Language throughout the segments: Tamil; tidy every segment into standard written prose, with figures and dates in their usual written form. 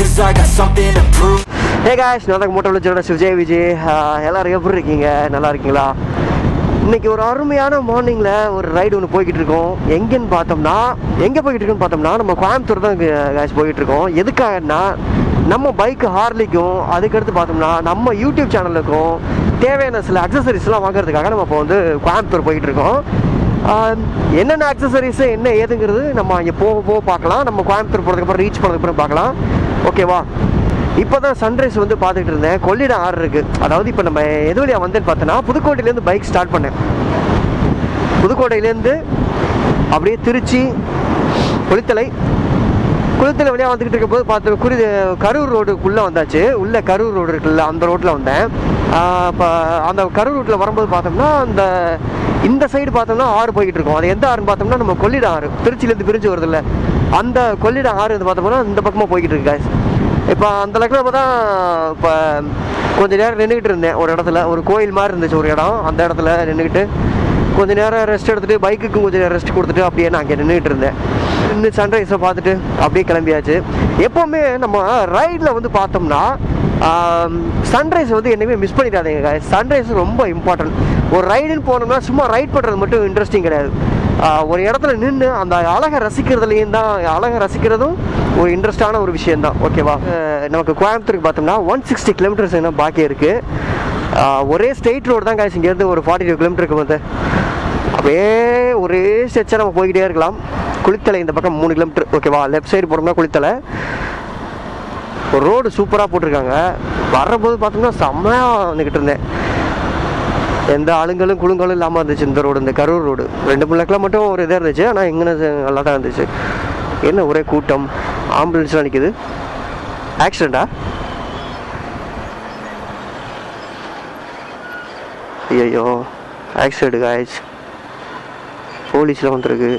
cause I got something to prove. Hey guys, நான் தான் மோட்டோல ஜெனரல் விஜய் விஜய். எல்லாரும் எப்படி இருக்கீங்க? நல்லா இருக்கீங்களா? இன்னைக்கு ஒரு அருமையான மார்னிங்ல ஒரு ரைடு ஒன்று போய்கிட்டு இருக்கோம். எங்கே போய்கிட்டு இருக்குன்னு பார்த்தோம்னா நம்ம கோயம்புத்தூர் தான் guys போய்கிட்டு இருக்கோம். எதுக்காகன்னா நம்ம பைக் ஹார்லிக்கும் அதுக்கடுத்து பார்த்தோம்னா நம்ம யூடியூப் சேனலுக்கும் தேவையான சில அக்சசரிஸ்லாம் வாங்குறதுக்காக நம்ம இப்போ வந்து கோயம்புத்தூர் போய்கிட்டு இருக்கோம். என்னென்ன அக்சசரிஸ் என்ன ஏதுங்கிறது நம்ம இங்கே போக பார்க்கலாம். நம்ம கோயம்புத்தூர் போகிறதுக்கப்புறம் ரீச் பண்ணதுக்கப்புறம் பார்க்கலாம். ஓகேவா? இப்போ தான் சன்ரைஸ் வந்து பார்த்துக்கிட்டு இருந்தேன். கொள்ளிடம் ஆறு இருக்குது. அதாவது இப்போ நம்ம எது வழியாக வந்தேன்னு பார்த்தோன்னா புதுக்கோட்டையிலேருந்து பைக் ஸ்டார்ட் பண்ணேன். புதுக்கோட்டையிலேருந்து அப்படியே திருச்சி குளித்தலை வழியாக வந்துக்கிட்டு இருக்கும்போது பார்த்து கரூர் ரோடுக்குள்ளே வந்தாச்சு. உள்ளே கரூர் ரோடு இருக்குல்ல, அந்த ரோட்டில் வந்தேன். இப்போ அந்த கரூர் ரோட்டில் வரும்போது பார்த்தோம்னா இந்த சைடு பார்த்தோம்னா ஆறு போய்கிட்டு இருக்கோம். அது எந்த ஆறுன்னு பார்த்தோம்னா நம்ம கொள்ளிடம் ஆறு, திருச்சியிலேருந்து பிரிஞ்சு வருது இல்லை, அந்த கொள்ளிடம் ஆறு வந்து பார்த்தோம்னா இந்த பக்கமாக போய்கிட்டு இருக்கு guys. இப்போ அந்த லெக்கில் தான் இப்போ கொஞ்சம் நேரம் நின்றுக்கிட்டு இருந்தேன். ஒரு இடத்துல ஒரு கோயில் மாதிரி இருந்துச்சு ஒரு இடம். அந்த இடத்துல நின்றுக்கிட்டு கொஞ்சம் நேரம் ரெஸ்ட் எடுத்துகிட்டு பைக்குக்கும் கொஞ்சம் நேரம் ரெஸ்ட் கொடுத்துட்டு அப்படியே நான் அங்கே நின்றுக்கிட்டு இருந்தேன். இன்னும் சன்ரைஸை பார்த்துட்டு அப்படியே கிளம்பியாச்சு. எப்போவுமே நம்ம ரைடில் வந்து பார்த்தோம்னா சன்ரைஸ் வந்து என்னையுமே மிஸ் பண்ணிடாதீங்க. சன்ரைஸ் ரொம்ப இம்பார்ட்டன்ட். ஒரு ரைடுன்னு போனோம்னா சும்மா ரைட் பண்ணுறது மட்டும் இன்ட்ரெஸ்டிங் கிடையாது. ஒரு இடத்துல நின்று அந்த அழகை ரசிக்கிறதும் ஒரு இன்ட்ரெஸ்டான ஒரு விஷயந்தான். ஓகேவா? நமக்கு கோயம்புத்தூருக்கு பார்த்தோம்னா 160 கிலோமீட்டர்ஸ் என்ன பாக்கி இருக்குது. ஒரே ஸ்ட்ரெயிட் ரோடு தான் காய்ச்சி. இங்கேருந்து ஒரு 42 கிலோமீட்டருக்கு வந்து அப்படியே ஒரே ஸ்ட்ரெச்சாக நம்ம போய்கிட்டே இருக்கலாம். குளித்தலை இந்த பக்கம் 3 கிலோமீட்டர். ஓகேவா? லெஃப்ட் சைடு போனோம்னா குளித்தலை. ஒரு ரோடு சூப்பராக போட்டிருக்காங்க. வர்றபோது பார்த்தோம்னா செம்மையாக வந்துக்கிட்டு இருந்தேன். எந்த ஆளுங்களும் குழுங்களும் இல்லாமல் இருந்துச்சு இந்த ரோடு. இந்த கரூர் ரோடு 2-3 லக்கில் மட்டும் ஒரு இதாக இருந்துச்சு. ஆனால் இங்கே நல்லா தான் இருந்துச்சு. என்ன ஒரே கூட்டம், ஆம்புலன்ஸ்லாம் நிற்குது. ஆக்சிடெண்ட்டா? ஐயோ ஆக்சிடெண்ட் காய்ஸ். போலீஸ்லாம் வந்துருக்கு.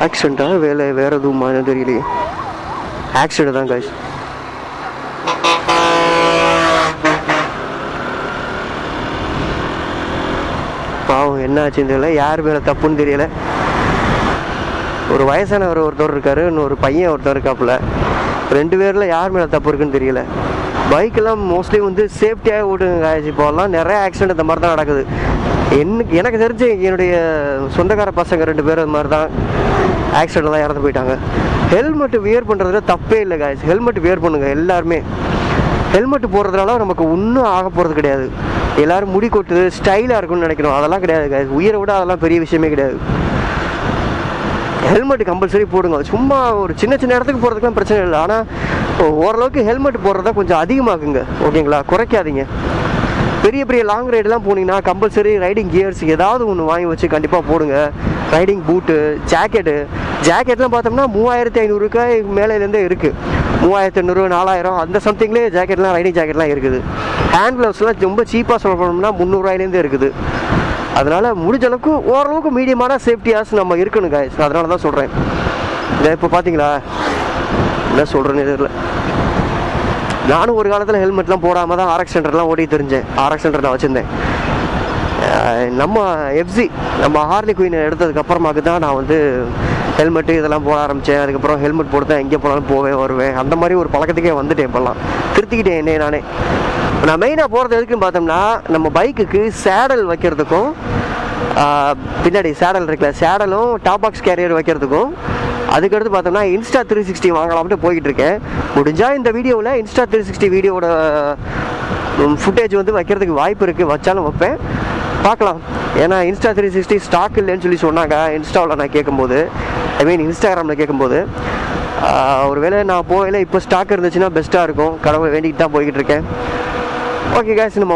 ஆக்சிடெண்ட்டா வேற எதுவும் தெரியலையே. ஆக்சிடெண்ட் தான் காய்ஸ். பாவம் என்ன ஆச்சுன்னு தெரியல, யார் மேலே தப்புன்னு தெரியல. ஒரு வயசானவர் ஒருத்தர் இருக்காரு, இன்னொரு பையன் ஒருத்தர் இருக்காப்புல. 2 பேரில் யார் மேலே தப்பு இருக்குன்னு தெரியல. பைக்கெல்லாம் மோஸ்ட்லி வந்து சேஃப்டியாக ஓட்டுங்க. இப்போலாம் நிறைய ஆக்சிடென்ட் இந்த மாதிரி தான் நடக்குது. எனக்கு தெரிஞ்சு என்னுடைய சொந்தக்கார பசங்க 2 பேர் அது மாதிரி தான் ஆக்சிடென்ட் தான் இறந்து போயிட்டாங்க. ஹெல்மெட் வியர் பண்ணுறதுல தப்பே இல்லை காய்ஸ். ஹெல்மெட் வியர் பண்ணுங்க எல்லாருமே. ஹெல்மெட் போடுறதுனால நமக்கு ஒன்றும் ஆக போகிறது கிடையாது. எல்லோரும் முடி கொட்டுது ஸ்டைலாக இருக்குன்னு நினைக்கணும். அதெல்லாம் கிடையாது காய்ஸ். உயிரை விட அதெல்லாம் பெரிய விஷயமே கிடையாது. ஹெல்மெட் கம்பல்சரி போடுங்க. சும்மா ஒரு சின்ன இடத்துக்கு போகிறதுக்குலாம் பிரச்சனை இல்லை. ஆனால் ஓரளவுக்கு ஹெல்மெட் போடுறதா கொஞ்சம் அதிகமாக்குங்க. ஓகேங்களா? குறைக்காதீங்க. பெரிய லாங் ரைடெலாம் போனீங்கன்னா கம்பல்சரி ரைடிங் கியர்ஸ் ஏதாவது ஒன்று வாங்கி வச்சு கண்டிப்பாக போடுங்க. ரைடிங் பூட்டு, ஜாக்கெட்லாம் பார்த்தோம்னா 3500 மேலேருந்தே இருக்குது. 3500, 4000 அந்த சம்திங்லேயே ஜாக்கெட்லாம், ரைடிங் ஜாக்கெட்லாம் இருக்குது. ஹேண்ட் க்ளவுஸ்லாம் ரொம்ப சீப்பாக சொல்ல போனோம்னா 300 ரூபாயிலேருந்தே இருக்குது. அதனால் முடிஞ்ச அளவுக்கு ஓரளவுக்கு மீடியமான சேஃப்டியாஸ் நம்ம இருக்கணும் காய்ஸ். அதனால தான் சொல்கிறேன். இதை இப்போ பார்த்தீங்களா என்ன சொல்கிறேன்னு தெரியல. நானும் ஒரு காலத்தில் ஹெல்மெட்லாம் போடாமல் தான் RX சென்டர்லாம் ஓடி தெரிஞ்சேன். RX சென்டர் நான் வச்சுருந்தேன். நம்ம எஃப்சி நம்ம ஹார்லி குயின் எடுத்ததுக்கப்புறமாக்கு தான் நான் வந்து ஹெல்மெட்டு இதெல்லாம் போட ஆரம்பித்தேன். அதுக்கப்புறம் ஹெல்மெட் போட்டு தான் எங்கே போனாலும் வருவேன். அந்த மாதிரி ஒரு பழக்கத்துக்கே வந்துட்டேன். இப்போல்லாம் திருத்திக்கிட்டேன் என்னே நானே. நான் மெயினாக போகிறது எதுக்குன்னு பார்த்தோம்னா நம்ம பைக்குக்கு சேடல் வைக்கிறதுக்கும், பின்னாடி சேடல் இருக்குல்ல, சேடலும் டாப் பாக்ஸ் கேரியர் வைக்கிறதுக்கும், அதுக்கடுத்து பார்த்தோம்னா இன்ஸ்டா 360 வாங்கலாம்ட்டு போய்கிட்டு இருக்கேன். முடிஞ்சால் இந்த வீடியோவில் இன்ஸ்டா 360 வீடியோட ஃபுட்டேஜ் வந்து வைக்கிறதுக்கு வாய்ப்பு இருக்குது. வச்சாலும் வைப்பேன், பார்க்கலாம். ஏன்னா இன்ஸ்டா 360 ஸ்டாக் இல்லைன்னு சொல்லி சொன்னாங்க இன்ஸ்டாவில் நான் கேட்கும்போது, இன்ஸ்டாகிராமில் கேட்கும்போது. ஒருவேளை நான் போகல இப்போ ஸ்டாக் இருந்துச்சுன்னா பெஸ்ட்டாக இருக்கும். கடவுளை வேண்டிகிட்டு தான் போய்கிட்டு இருக்கேன். ஓகே காய்ஸ், நம்ம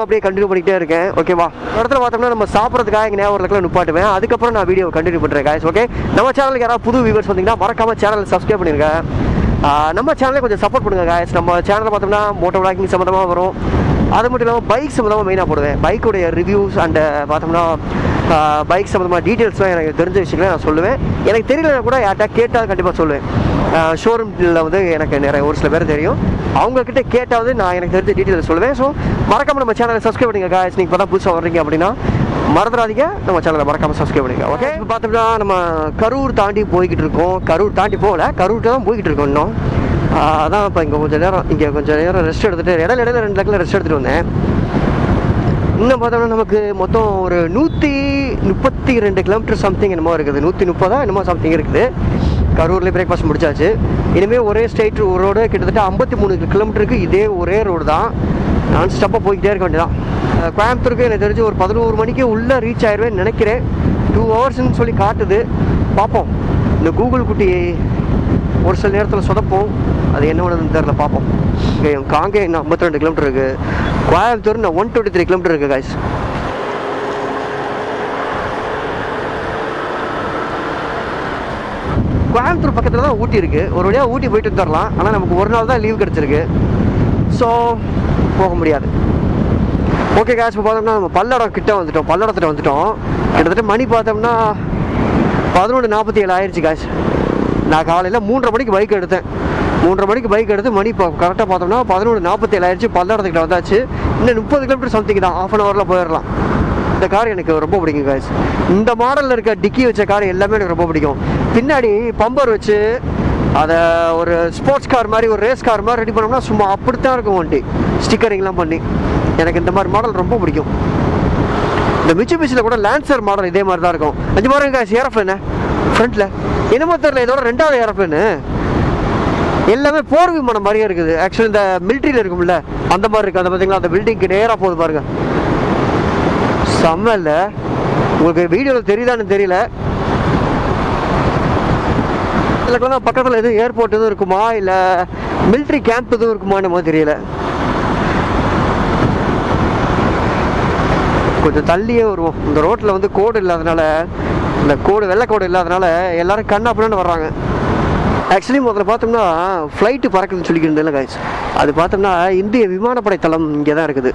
அப்படியே கண்டினியூ பண்ணிக்கிட்டே இருக்கேன். ஓகேவா? இடத்துல பார்த்தோம்னா நம்ம சாப்பிட்றதுக்காக இங்கே ஒரு இடத்துல நிப்பாட்டுவேன். அதுக்கப்புறம் நான் வீடியோ கண்டினியூ பண்ணுறேன் காய்ஸ். ஓகே, நம்ம சேனலுக்கு யாராவது புது வியூவர்ஸ் வந்தீங்கன்னா மறக்காமல் சேனல் சப்ஸ்கிரைப் பண்ணிருங்க. நம்ம சேனலை கொஞ்சம் சப்போர்ட் பண்ணுங்கள் காய்ஸ். நம்ம சேனலில் பார்த்தோம்னா மோட்டோ விளாகிங் சம்மந்தமாக வரும். அது மட்டும் இல்லாமல் பைக் சம்மந்தமாக மெயினாக போடுவேன். பைக்குடைய ரிவ்யூஸ் அண்ட் பார்த்தோம்னா பைக் சம்மந்தமாக டீட்டெயில்ஸ்லாம் எனக்கு தெரிஞ்ச விஷயங்களை நான் சொல்லுவேன். எனக்கு தெரியலனா கூட யார்ட்டா கேட்டால் கண்டிப்பாக சொல்லுவேன். ஷோரூமில் வந்து எனக்கு நிறைய ஒரு சில பேர் தெரியும், அவங்கக்கிட்ட கேட்டாவது நான் எனக்கு தெரிஞ்ச டீட்டெயில்ஸ் சொல்லுவேன். ஸோ மறக்காமல் நம்ம சேனலை சப்ஸ்கிரைப் பண்ணுங்க guys. நீங்கள் இப்போ தான் புதுசாக வர்றீங்க அப்படின்னா மறந்துடாதீங்க, நம்ம சேனலை மறக்காமல் சப்ஸ்கிரைப் பண்ணுங்க. ஓகே, இப்போ பார்த்தோம்னா நம்ம கரூர் தாண்டி போய்கிட்டு இருக்கோம். கரூர் தாண்டி போகல, கரூர்கிட்ட தான் போய்கிட்டு இருக்கோம் இன்னும். அதான் இப்போ இங்கே கொஞ்சம் நேரம் ரெஸ்ட் எடுத்துகிட்டு இடையில 2 இடத்துல ரெஸ்ட் எடுத்துகிட்டு வந்தேன். இன்னும் பார்த்தோம்னா நமக்கு மொத்தம் ஒரு 132 கிலோமீட்டர் சம்திங் என்னமோ இருக்குது, 130 என்னமோ சம்திங் இருக்குது. கரூர்லேயே பிரேக்ஃபாஸ்ட் முடிச்சாச்சு. இனிமேல் ஒரே ஸ்ட்ரைட் ரோடு, கிட்டத்தட்ட 53 கிலோமீட்டருக்கு இதே ஒரே ரோடு தான். நான் ஸ்டப்பாக போய்கிட்டே இருக்க வேண்டியதான். கோயம்புத்தூருக்கு எனக்கு தெரிஞ்சு ஒரு 11 மணிக்கு உள்ளே ரீச் ஆயிடுவேன்னு நினைக்கிறேன். 2 ஹவர்ஸ்ன்னு சொல்லி காட்டுது, பார்ப்போம். இந்த கூகுள் குட்டி ஒரு சில நேரத்தில் சொதப்போம், அது என்ன பண்ணுதுன்னு தெரில, பார்ப்போம். காங்கே இன்னும் 52 கிலோமீட்டர் இருக்குது. கோயம்புத்தூர் இன்னும் 123 கிலோமீட்டர் இருக்குது guys. கோயம்புத்தூர் பக்கத்தில் தான் ஊட்டி இருக்குது. ஒரு வழியாக ஊட்டி போயிட்டு வந்துடலாம். ஆனால் நமக்கு ஒரு நாள் தான் லீவ் கிடச்சிருக்கு, ஸோ போக முடியாது. ஓகே guys, இப்போ பார்த்தோம்னா நம்ம பல்லடத்திட்ட வந்துட்டோம். கிட்டத்தட்ட மணி பார்த்தோம்னா 11:47 ஆயிடுச்சு guys. நான் காலையில் 3:30 மணிக்கு பைக் எடுத்தேன். 3:30 மணிக்கு பைக் எடுத்து மணி இப்போ கரெக்டாக பார்த்தோம்னா 11:47 ஆயிடுச்சு. பல்லடத்துக்கிட்ட வந்தாச்சு. இன்னும் 30 கிலோமீட்டர் சம்திங் தான், ½ ஹவரில் போயிடலாம். இந்த கார் எனக்கு ரொம்ப பிடிக்கும் guys. இந்த மாடலில் இருக்க டிக்கி வச்ச கார் எல்லாமே எனக்கு ரொம்ப பிடிக்கும். பின்னாடி பம்பர் வச்சு அதை ஒரு ஸ்போர்ட்ஸ் கார் மாதிரி, ஒரு ரேஸ் கார் மாதிரி ரெடி பண்ணோம்னா சும்மா அப்படித்தான் இருக்கும் வண்டி, ஸ்டிக்கரிங்லாம் பண்ணி. எனக்கு இந்த மாதிரி மாடல் ரொம்ப பிடிக்கும். இந்த மிட்சுபிஷியில் கூட லான்சர் மாடல் இதே மாதிரி தான் இருக்கும். 5 பாருங்க guys, ஏரோப்ளேனு ஃப்ரண்ட்டில் என்னமோ தெரியல, இதோட 2வது ஏரோப்ளேனு. எல்லாமே போர் விமானம் மாதிரியே இருக்குது. ஆக்சுவலி இந்த மிலிட்ரியில் இருக்கும்ல அந்த மாதிரி இருக்குது. அந்த பார்த்தீங்களா, அந்த பில்டிங்க்கு நேராக போகுது பாருங்க, செம்ம இல்லை? உங்களுக்கு வீடியோவில் தெரியுதான்னு தெரியல. இதுக்கெல்லாம் பக்கத்தில் எதுவும் ஏர்போர்ட் எதுவும் இருக்குமா, இல்லை மிலிட்ரி கேம்ப் எதுவும் இருக்குமா என்னமோ தெரியல. கொஞ்சம் தள்ளியே வருவோம். இந்த ரோட்டில் வந்து கோடு இல்லாதனால, இந்த வெள்ளை கோடு இல்லாதனால எல்லாரும் கண்ணா அப்படின்னு வர்றாங்க. ஆக்சுவலி முதல்ல பார்த்தோம்னா ஃப்ளைட்டு பறக்குதுன்னு சொல்லிக்கிட்டு இல்லை guys. அது பார்த்தோம்னா இந்திய விமானப்படை தளம் இங்கே தான் இருக்குது.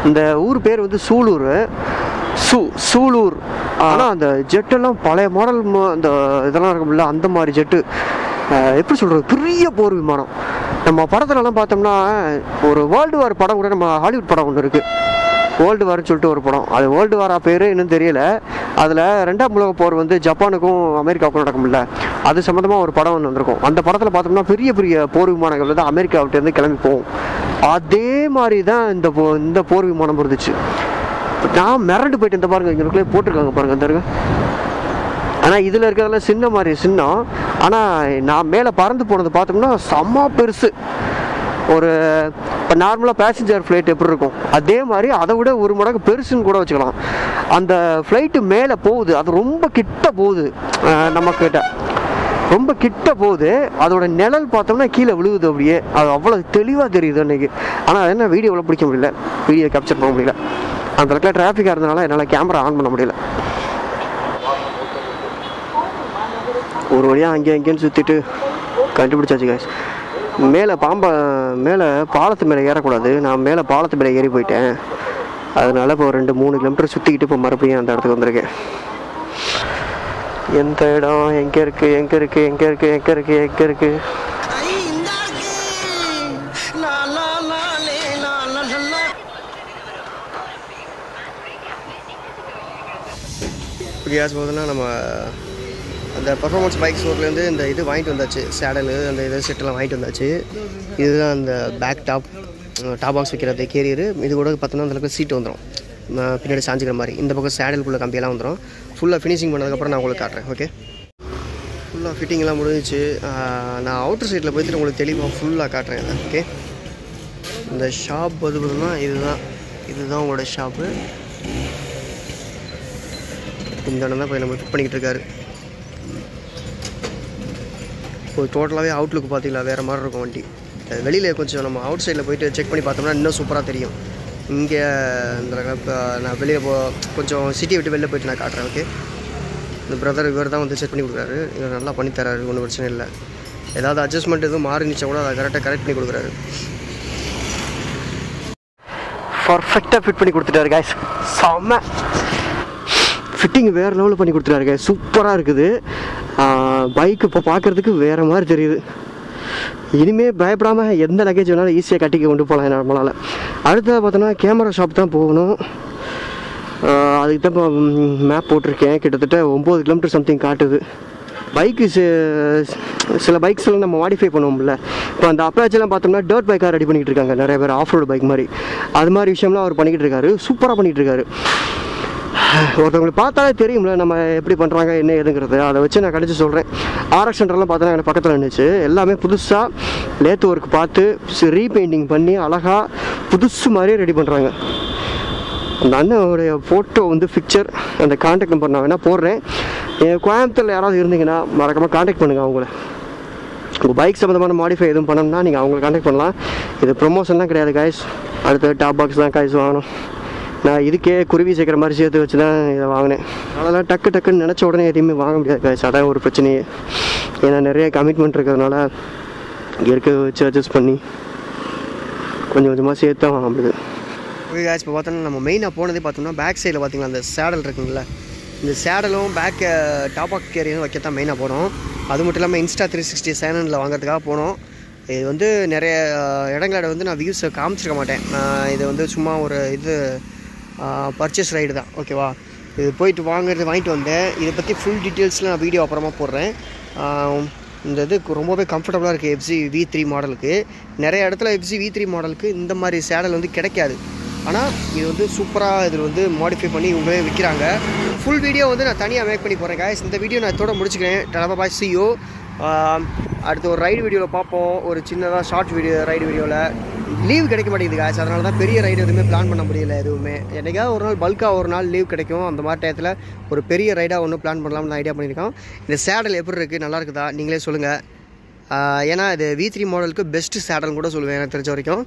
இந்த ஊர் பேர் வந்து சூலூர். ஆனால் அந்த ஜெட்டெல்லாம் பழைய மாடல், அந்த இதெல்லாம் இருக்கும்ல அந்த மாதிரி ஜெட்டு. எப்படி சொல்கிறது, பெரிய போர் விமானம். நம்ம படத்துலலாம் பார்த்தோம்னா ஒரு வேர்ல்டு வார் படம் கூட, நம்ம ஹாலிவுட் படம் ஒன்று இருக்குது, வேர்ல்டு வார்னு சொல்லிட்டு ஒரு படம். அது வேர்ல்டு வாரா பேர் இன்னும் தெரியல. அதில் 2ஆம் உலக போர் வந்து ஜப்பானுக்கும் அமெரிக்காவுக்கும் நடக்கும்ல, அது சம்மந்தமாக ஒரு படம் ஒன்று வந்திருக்கும். அந்த படத்தில் பார்த்தோம்னா பெரிய பெரிய போர் விமானங்கள் வந்து அமெரிக்காவிட்டேருந்து கிளம்பி போகும். அதே மாதிரி தான் இந்த போர் விமானம் இருந்துச்சு. நான் மிரண்டு போயிட்டு இந்த பாருங்க, இங்கே போட்டிருக்காங்க பாருங்க, இந்த ஆனால் இதில் இருக்கிறதெல்லாம் சின்னம். ஆனால் நான் மேலே பறந்து போனது பார்த்தோம்னா செம்ம பெருசு. ஒரு இப்போ நார்மலாக பேசஞ்சர் ஃப்ளைட் எப்படி இருக்கும் அதே மாதிரி அதை விட 1 மடங்கு பெருசுன்னு கூட வச்சுக்கலாம். அந்த ஃப்ளைட்டு மேலே போகுது, அது ரொம்ப கிட்ட போகுது, நம்மக்கிட்ட ரொம்ப கிட்ட போகுது. அதோட நிழல் பார்த்தோம்னா கீழே விழுகுது அப்படியே. அது அவ்வளோ தெளிவாக தெரியுது அன்றைக்கி. ஆனால் அது என்ன வீடியோவில் பிடிக்க முடியல, வீடியோ கேப்சர் பண்ண முடியல. அந்த இடத்துல டிராஃபிக்காக இருந்தனால என்னால் கேமரா ஆன் பண்ண முடியல. ஒரு வழியாக அங்கேன்னு சுற்றிட்டு கண்டுபிடிச்சாச்சு guys. மேலே பாலத்து மேலே ஏறக்கூடாது. நான் மேலே பாலத்து மேலே ஏறி போயிட்டேன். அதனால இப்போ 2-3 கிலோமீட்டர் சுற்றிக்கிட்டு இப்போ மறுபடியும் அந்த இடத்துக்கு வந்திருக்கேன். எந்த இடம் எங்கே இருக்கு? கேஸ் போதுன்னா நம்ம அந்த பர்ஃபார்மன்ஸ் பைக் ஸ்டோர்லேருந்து இந்த இது வாங்கிட்டு வந்தாச்சு, சேடலு அந்த இது செட்டெல்லாம் வாங்கிட்டு வந்தாச்சு. இதுதான் அந்த பேக் டாப் பாக்ஸ் வைக்கிறது கேரியரு. இது கூட பார்த்தோன்னா அந்தளவுக்கு சீட்டு வந்துடும், பின்னாடி சாஞ்சிக்கிற மாதிரி. இந்த பக்கம் சேடலுக்குள்ளே கம்பியெல்லாம் வந்துடும். ஃபுல்லாக ஃபினிஷிங் பண்ணதுக்கப்புறம் நான் உங்களுக்கு காட்டுறேன். ஓகே, ஃபுல்லாக ஃபிட்டிங்கெல்லாம் முடிஞ்சிச்சு. நான் அவுட்டர் சைடில் போய்ட்டு உங்களுக்கு தெளிவாக ஃபுல்லாக காட்டுறேன் இதை. ஓகே, இந்த ஷாப் பார்த்தீங்கன்னா இதுதான் உங்களோட ஷாப்பு. இந்த இடம் தான் போய் நம்ம ஃபிட் பண்ணிக்கிட்டு இருக்காரு. இப்போ டோட்டலாகவே அவுட்லுக்கு பார்த்தீங்களா வேறு மாதிரி இருக்கும் வண்டி. வெளியில் கொஞ்சம் நம்ம அவுட் சைடில் போய்ட்டு செக் பண்ணி பார்த்தோம்னா இன்னும் சூப்பராக தெரியும். இங்கே இந்த நான் வெளியே கொஞ்சம் சிட்டியை விட்டு வெளில போய்ட்டு நான் காட்டுறேன். ஓகே, இந்த பிரதர் இவர் தான் வந்து செட் பண்ணி கொடுக்குறாரு. இவர் நல்லா பண்ணித்தராரு, ஒன்றும் பிரச்சனை இல்லை. ஏதாவது அட்ஜஸ்ட்மெண்ட் எதுவும் மாறினிச்சா கூட அதை கரெக்ட் பண்ணி கொடுக்குறாரு. பர்ஃபெக்டாக ஃபிட் பண்ணி கொடுத்துட்டாரு guys. செம்ம ஃபிட்டிங் வேறு லெவலில் பண்ணி கொடுத்துருக்காருங்க. சூப்பராக இருக்குது. பைக் இப்போ பார்க்குறதுக்கு வேறு மாதிரி தெரியுது. இனிமேல் பயப்படாமல் எந்த லக்கேஜ் வேணாலும் ஈஸியாக கட்டிக்க கொண்டு போகலாம் நம்மளால். அடுத்தது பார்த்தோன்னா கேமரா ஷாப் தான் போகணும். அதுக்கு தான் இப்போ மேப் போட்டிருக்கேன். கிட்டத்தட்ட 9 கிலோமீட்டர் சம்திங் காட்டுது. பைக்கு சில பைக்ஸ்லாம் நம்ம மாடிஃபை பண்ணுவோம்ல. இப்போ அந்த அப்ராச்செல்லாம் பார்த்தோம்னா டர்ட் பைக்காக ரெடி பண்ணிகிட்டு இருக்காங்க நிறைய பேர், ஆஃப் ரோடு பைக் மாதிரி. அது மாதிரி விஷயம்லாம் அவர் பண்ணிக்கிட்டு இருக்காரு. சூப்பராக பண்ணிகிட்டு இருக்காரு. ஒருத்தவங்களுக்கு பார்த்தாலே தெரியும்ல நம்ம எப்படி பண்ணுறாங்க என்ன ஏதுங்கிறது. அதை வச்சு நான் கடிச்சு சொல்கிறேன். RX சென்டர்லாம் பார்த்தோன்னா எனக்கு பக்கத்தில் இருந்துச்சு. எல்லாமே புதுசாக லேத்து ஒர்க் பார்த்து ரீபெயிண்டிங் பண்ணி அழகாக புதுசு மாதிரியே ரெடி பண்ணுறாங்க. அந்த அண்ணனுடைய ஃபோட்டோ வந்து பிக்சர் அந்த கான்டாக்ட் நம்பர் நான் வேணால் போடுறேன். கோயம்புத்தூரில் யாராவது இருந்தீங்கன்னா மறக்காமல் கான்டாக்ட் பண்ணுங்கள் அவங்கள. உங்கள் பைக் சம்மந்தமான மாடிஃபை எதுவும் பண்ணணும்னா நீங்கள் அவங்களை கான்டாக்ட் பண்ணலாம். இது ப்ரொமோஷன்லாம் கிடையாது காய்ஸ். அடுத்து டாப் பாக்ஸ் தான் காய்ஸ் வாங்கணும். நான் இதுக்கே குருவி சேர்க்குற மாதிரி சேர்த்து வச்சு தான் இதை வாங்கினேன். அதெல்லாம் டக்குன்னு நினச்ச உடனே எதையுமே வாங்க முடியாது காய்ஸ். அதான் ஒரு பிரச்சனையே. ஏன்னா நிறைய கமிட்மெண்ட் இருக்கிறதுனால இருக்க வச்சு அட்ஜஸ்ட் பண்ணி கொஞ்சம் கொஞ்சமாக சேர்த்து தான் வாங்க முடியுது. ஓகே காய்ஸ், இப்போ பார்த்தோன்னா நம்ம மெயினாக போனதே பார்த்தோம்னா பேக் சைடில் பார்த்தீங்களா அந்த சேடல் இருக்குங்களா, இந்த சேடலும் பேக் டாபாக் கேரியரும் வைக்கத்தான் மெயினாக போனோம். அது மட்டும் இல்லாமல் இன்ஸ்டா 360 சேனலில் வாங்குறதுக்காக போனோம். இது வந்து நிறைய இடங்களோட வந்து நான் வியூஸை காமிச்சிருக்க மாட்டேன். இது வந்து சும்மா ஒரு பர்ச்சேஸ் ரைடு தான். ஓகேவா, இது போயிட்டு வாங்கிட்டு வந்தேன். இதை பற்றி ஃபுல் டீட்டெயில்ஸில் நான் வீடியோ அப்புறமா போடுறேன். இந்த இது ரொம்பவே கம்ஃபர்டபுளாக இருக்குது. FZ V3 மாடலுக்கு. நிறைய இடத்துல FZ V3 மாடலுக்கு இந்த மாதிரி சேடல் வந்து கிடைக்காது. ஆனால் இது வந்து சூப்பராக இதில் வந்து மாடிஃபை பண்ணி இவங்களே விற்கிறாங்க. ஃபுல் வீடியோ வந்து நான் தனியாக மேக் பண்ணி போகிறேன் காய்ஸ். இந்த வீடியோ நான் இதோட முடிச்சுக்கிறேன். டாடா பாய், see you. அடுத்து ஒரு ரைடு வீடியோவில் பார்ப்போம். ஒரு சின்னதாக ஷார்ட் வீடியோ ரைடு வீடியோவில். லீவ் கிடைக்க மாட்டேங்குது காய்ஸ். அதனால தான் பெரிய ரைடு எதுவுமே பிளான் பண்ண முடியல. எதுவுமே என்றைக்காவது ஒரு நாள் பல்காக ஒரு நாள் லீவ் கிடைக்கும். அந்த மாதிரி டயத்தில் ஒரு பெரிய ரைடாக ஒன்று பிளான் பண்ணலாம்னு ஐடியா பண்ணியிருக்கோம். இந்த சேடல் எப்படி இருக்குது, நல்லா இருக்குதா நீங்களே சொல்லுங்கள். ஏன்னா இது V3 மாடலுக்கு பெஸ்ட்டு சேடல்னு கூட சொல்லுவேன் எனக்கு தெரிஞ்ச வரைக்கும்.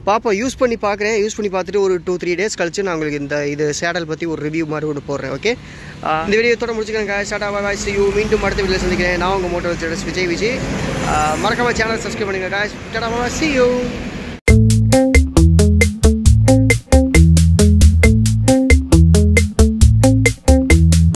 பார்ப்போம், யூஸ் பண்ணி பார்க்குறேன். யூஸ் பண்ணி பார்த்துட்டு ஒரு 2-3 டேஸ் கழிச்சு நான் உங்களுக்கு இது சேடல் பற்றி ஒரு ரிவ்யூ மாதிரி ஒன்று போடுறேன். ஓகே, இந்த வீடியோத்தோட முடிச்சுக்கிறேன். டாடா பாய், see you. மீண்டும் அடுத்த வீடியோவில் சந்திக்கிறேன். நான் உங்கள் மோட்டோ விஜய். மறக்காம சேனல் சப்ஸ்கிரைப் பண்ணுங்கள். டாடா பாய், see you.